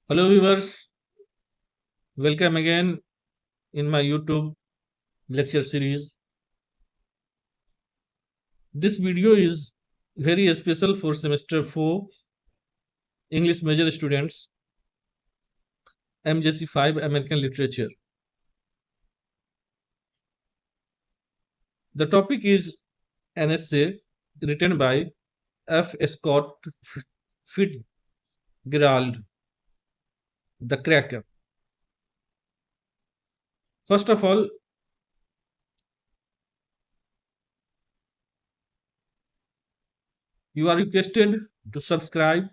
Hello viewers, welcome again in my YouTube lecture series. This video is very special for semester 4 English major students, MJC 5 American Literature. The topic is an essay written by F.Scott Fitzgerald, The Cracker. First of all, you are requested to subscribe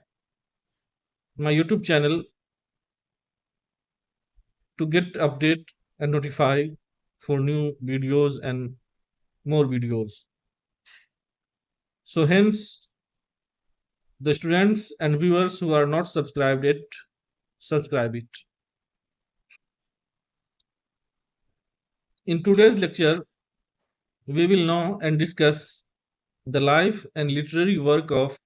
my YouTube channel to get update and notify for new videos and more videos. So hence the students and viewers who are not subscribed yet, subscribe it. In today's lecture, we will know and discuss the life and literary work of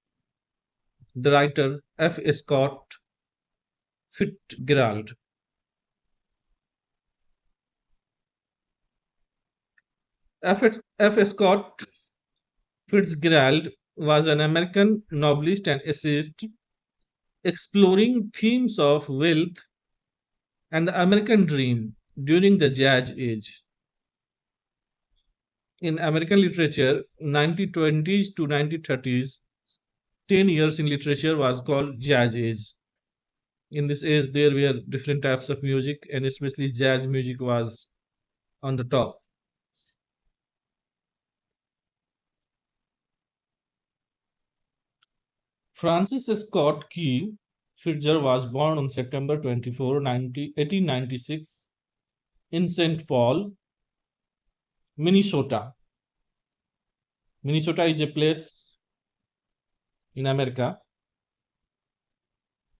the writer F. Scott Fitzgerald. F. Scott Fitzgerald was an American novelist and essayist exploring themes of wealth and the American dream during the Jazz Age. In American literature, 1920s to 1930s, 10 years in literature was called Jazz Age. In this age, there were different types of music, and especially jazz music was on the top. Francis Scott Key Fitzgerald was born on September 24, 1896 in St. Paul, Minnesota. Minnesota is a place in America.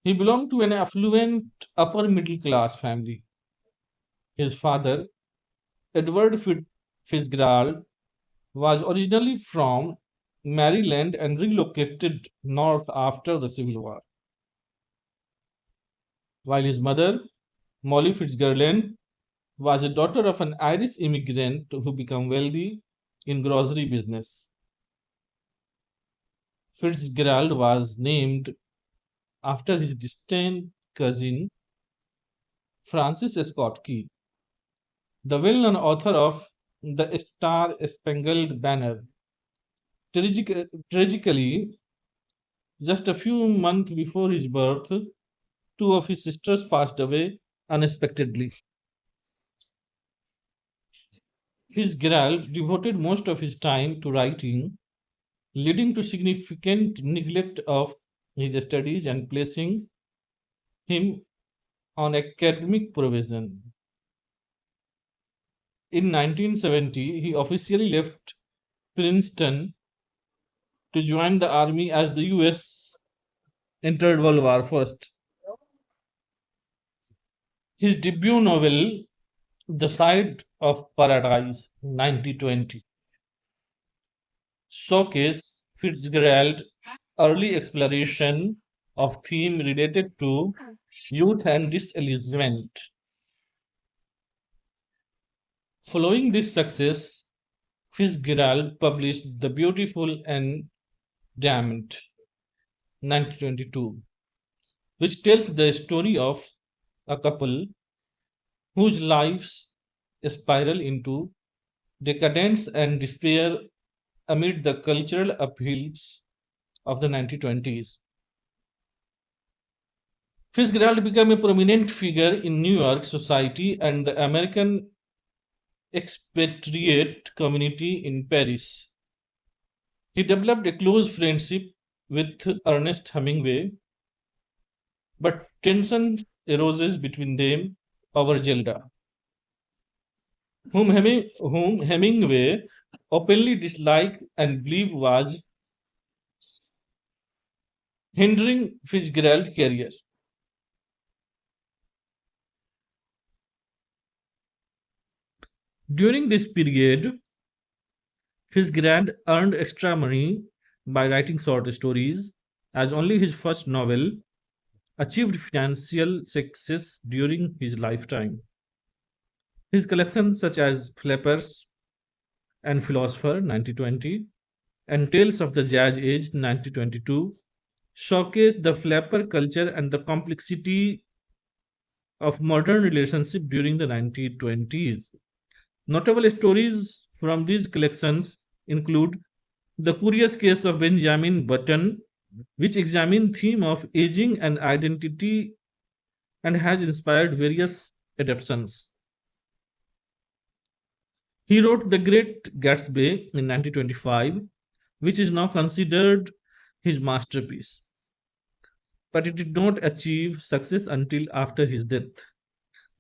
He belonged to an affluent upper middle class family. His father, Edward Fitzgerald, was originally from Maryland and relocated north after the Civil War, while his mother, Molly Fitzgerald, was a daughter of an Irish immigrant who became wealthy in grocery business. Fitzgerald was named after his distant cousin Francis Scott Key, the well-known author of The Star-Spangled Banner. Tragically, just a few months before his birth, two of his sisters passed away unexpectedly. Fitzgerald devoted most of his time to writing, leading to significant neglect of his studies and placing him on academic probation. In 1970, he officially left Princeton to join the army as the US entered World War First. His debut novel, The Side of Paradise, 1920, showcased Fitzgerald's early exploration of themes related to youth and disillusionment. Following this success, Fitzgerald published The Beautiful and Damned, 1922, which tells the story of a couple whose lives spiral into decadence and despair amid the cultural upheavals of the 1920s. Fitzgerald became a prominent figure in New York society and the American expatriate community in Paris. He developed a close friendship with Ernest Hemingway, but tensions arose between them over Zelda, whom Hemingway openly disliked and believed was hindering Fitzgerald's career. During this period, Fitzgerald earned extra money by writing short stories, as only his first novel, achieved financial success during his lifetime. His collections, such as Flappers and Philosopher 1920 and Tales of the Jazz Age 1922, showcase the flapper culture and the complexity of modern relationship during the 1920s. Notable stories from these collections include The Curious Case of Benjamin Button, which examines theme of aging and identity and has inspired various adaptations. He wrote The Great Gatsby in 1925, which is now considered his masterpiece, but it did not achieve success until after his death.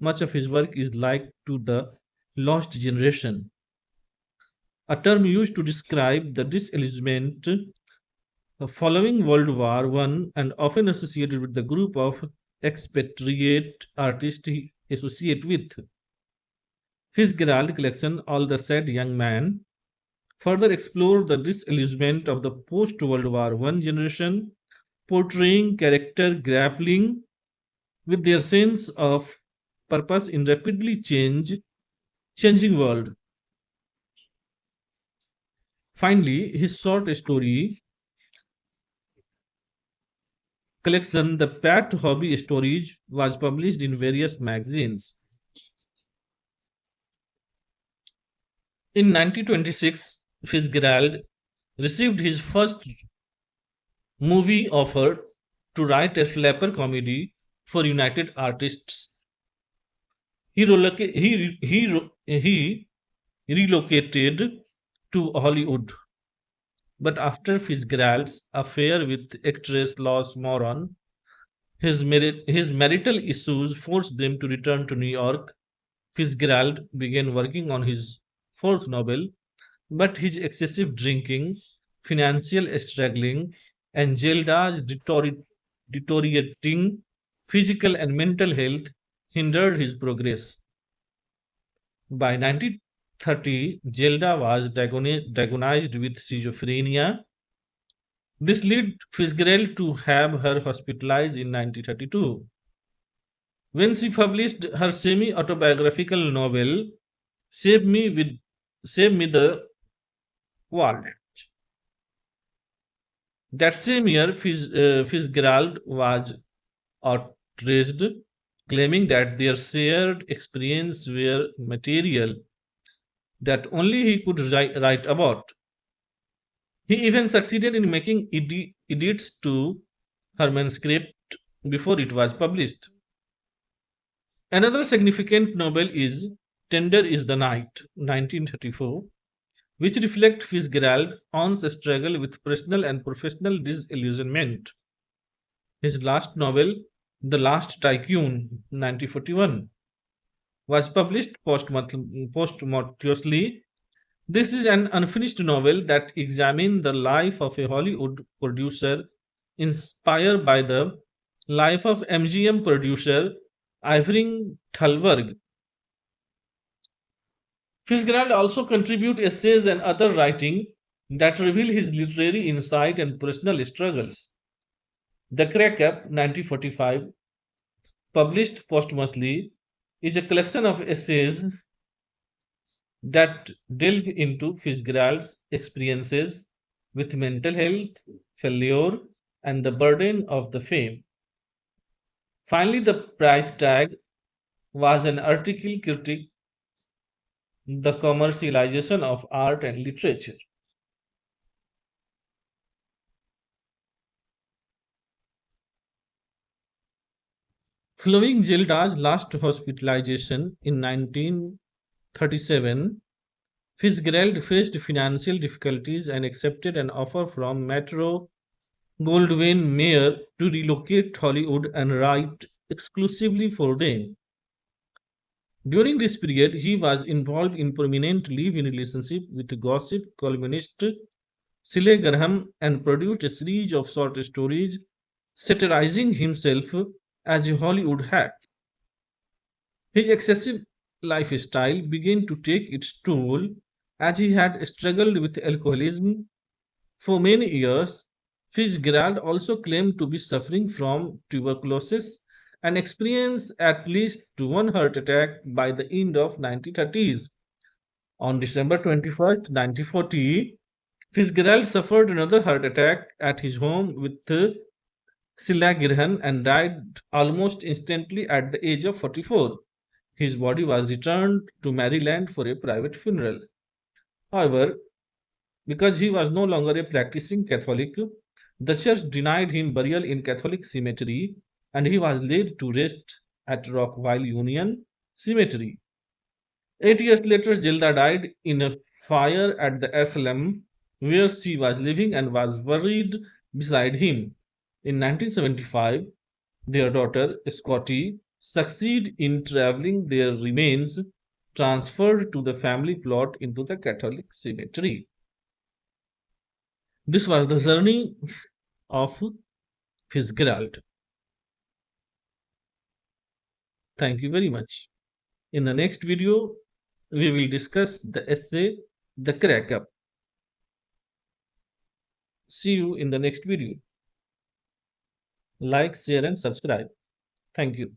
Much of his work is like to the lost generation, a term used to describe the disillusionment following World War One and often associated with the group of expatriate artists he associate with. Fitzgerald collection All the Sad Young Man further explore the disillusionment of the post-World War One generation, portraying character grappling with their sense of purpose in rapidly changing world. Finally, his short story collection, The Pat Hobby Stories, was published in various magazines. In 1926, Fitzgerald received his first movie offer to write a flapper comedy for United Artists. He, he relocated to Hollywood, but after Fitzgerald's affair with actress Lois Moran, his marital issues forced them to return to New York. Fitzgerald began working on his fourth novel, but his excessive drinking, financial struggling, and Zelda's deteriorating physical and mental health hindered his progress. By 1930, Zelda was diagnosed with schizophrenia. This led Fitzgerald to have her hospitalized in 1932. When she published her semi-autobiographical novel, Save Me with Save Me the World. That same year, Fitzgerald was outraged, claiming that their shared experience were material that only he could write about. He even succeeded in making edits to her manuscript before it was published. Another significant novel is Tender is the Night, 1934, which reflects Fitzgerald's own struggle with personal and professional disillusionment. His last novel, The Last Tycoon, 1941, was published posthumously. This is an unfinished novel that examines the life of a Hollywood producer inspired by the life of MGM producer Irving Thalberg. Fitzgerald also contributes essays and other writing that reveal his literary insight and personal struggles. The Crack Up, 1945, published posthumously, is a collection of essays that delve into Fitzgerald's experiences with mental health, failure, and the burden of the fame. Finally, the price tag was an article critiquing the commercialization of art and literature. Following Gilda's last hospitalization in 1937, Fitzgerald faced financial difficulties and accepted an offer from Metro Goldwyn Mayer to relocate to Hollywood and write exclusively for them. During this period, he was involved in prominent live-in relationship with gossip columnist Shelley Graham and produced a series of short stories satirizing himself as a Hollywood hack. His excessive lifestyle began to take its toll as he had struggled with alcoholism for many years. Fitzgerald also claimed to be suffering from tuberculosis and experienced at least one heart attack by the end of 1930s. On December 21st, 1940, Fitzgerald suffered another heart attack at his home with Silla and died almost instantly at the age of 44. His body was returned to Maryland for a private funeral. However, because he was no longer a practicing Catholic, the church denied him burial in Catholic cemetery and he was laid to rest at Rockville Union Cemetery. 8 years later, Gilda died in a fire at the asylum where she was living and was buried beside him. In 1975, their daughter, Scotty, succeeded in traveling their remains transferred to the family plot into the Catholic cemetery. This was the journey of Fitzgerald. Thank you very much. In the next video, we will discuss the essay The Crack Up. See you in the next video. Like, share, and subscribe. Thank you.